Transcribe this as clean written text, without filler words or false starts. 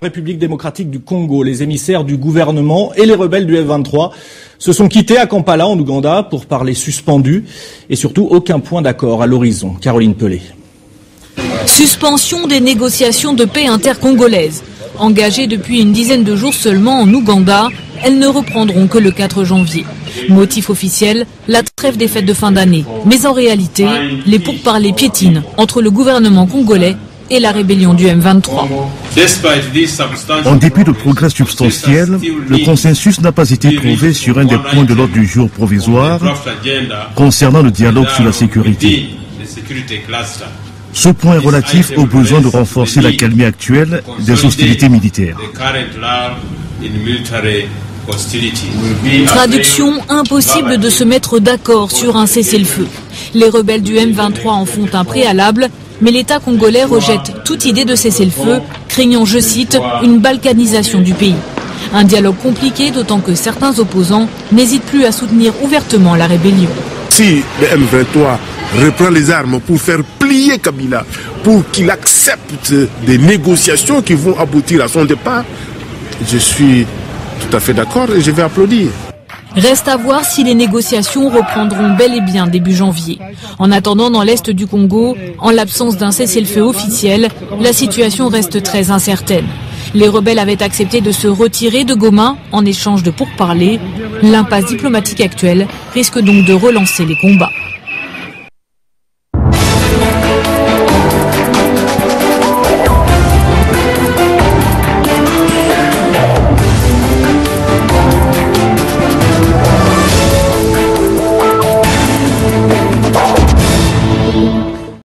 République démocratique du Congo. Les émissaires du gouvernement et les rebelles du F-23 se sont quittés à Kampala, en Ouganda, pour parler suspendus et surtout aucun point d'accord à l'horizon. Caroline Pelé. Suspension des négociations de paix intercongolaises. Engagées depuis une dizaine de jours seulement en Ouganda, elles ne reprendront que le 4 janvier. Motif officiel, la trêve des fêtes de fin d'année. Mais en réalité, les pourparlers piétinent entre le gouvernement congolais et la rébellion du M23. En dépit de progrès substantiels, le consensus n'a pas été trouvé sur un des points de l'ordre du jour provisoire concernant le dialogue sur la sécurité. Ce point est relatif au besoin de renforcer la calmie actuelle des hostilités militaires. Traduction, impossible de se mettre d'accord sur un cessez-le-feu. Les rebelles du M23 en font un préalable, mais l'État congolais rejette toute idée de cessez-le-feu, craignant, je cite, une balkanisation du pays. Un dialogue compliqué, d'autant que certains opposants n'hésitent plus à soutenir ouvertement la rébellion. Si le M23 reprend les armes pour faire plier Kabila, pour qu'il accepte des négociations qui vont aboutir à son départ, je suis tout à fait d'accord et je vais applaudir. Reste à voir si les négociations reprendront bel et bien début janvier. En attendant, dans l'est du Congo, en l'absence d'un cessez-le-feu officiel, la situation reste très incertaine. Les rebelles avaient accepté de se retirer de Goma en échange de pourparlers. L'impasse diplomatique actuelle risque donc de relancer les combats.